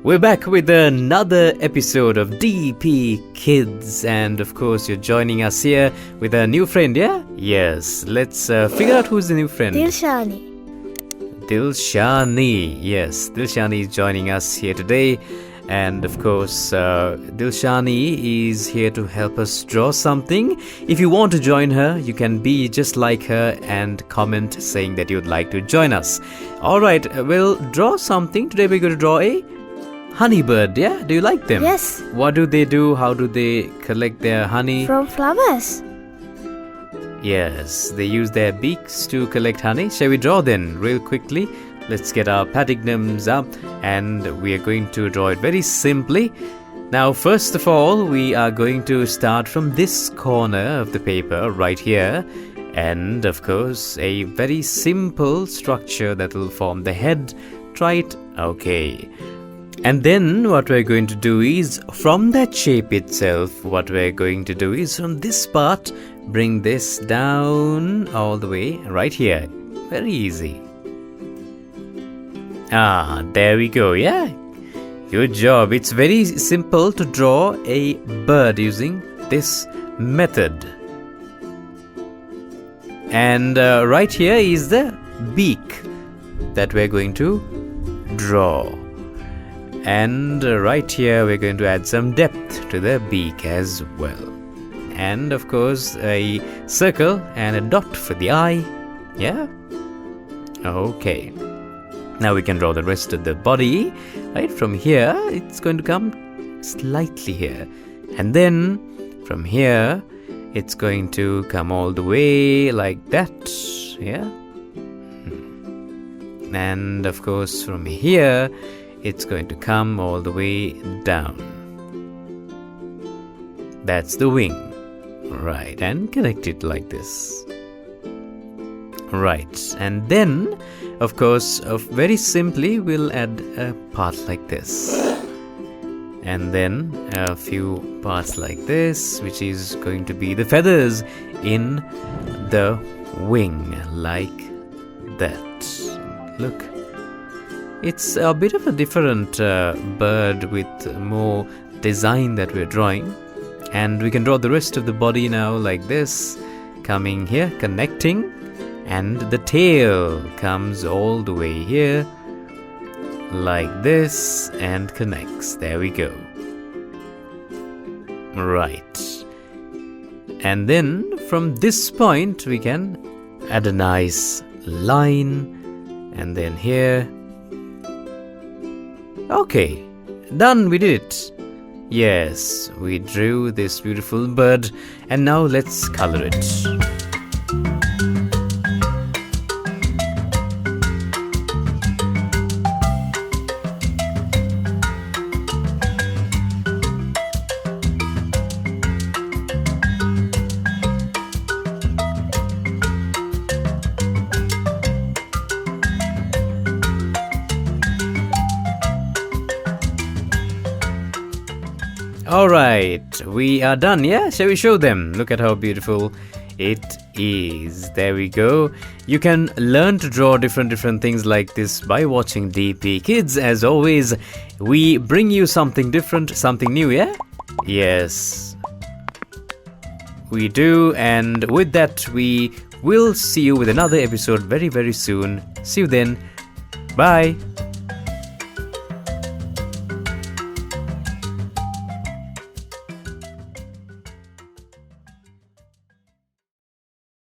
We're back with another episode of DPKIDS, and of course you're joining us here with a new friend, yeah? Yes, let's figure out who's the new friend. Dilshani. Dilshani, yes, Dilshani is joining us here today, and of course Dilshani is here to help us draw something. If you want to join her, you can be just like her and comment saying that you'd like to join us. Alright, we'll draw something. Today we're going to draw a honeybird, yeah? Do you like them? Yes. What do they do? How do they collect their honey? From flowers. Yes, they use their beaks to collect honey. Shall we draw then, real quickly? Let's get our patignums up and we are going to draw it very simply. Now, first of all, we are going to start from this corner of the paper right here. And, of course, a very simple structure that will form the head. Try it. Okay. And then what we're going to do is, from that shape itself, what we're going to do is, from this part, bring this down all the way right here. Very easy. There we go, yeah? Good job. It's very simple to draw a bird using this method. And right here is the beak that we're going to draw. And right here we're going to add some depth to the beak as well. And of course a circle and a dot for the eye. Yeah? Okay. Now we can draw the rest of the body. Right, from here it's going to come slightly here. And then from here it's going to come all the way like that. Yeah? And of course from here it's going to come all the way down. That's the wing. Right, and connect it like this. Right, and then, of course, very simply, we'll add a part like this. And then a few parts like this, which is going to be the feathers in the wing, like that. Look. It's a bit of a different bird with more design that we're drawing. And we can draw the rest of the body now like this. Coming here, connecting. And the tail comes all the way here. Like this and connects. There we go. Right. And then from this point we can add a nice line. And then here. Okay, done, we did it. Yes, we drew this beautiful bird and now let's color it. Alright, we are done, yeah? Shall we show them? Look at how beautiful it is. There we go. You can learn to draw different things like this by watching DPKIDS. As always, we bring you something different, something new, yeah? Yes, we do. And with that, we will see you with another episode very soon. See you then. Bye.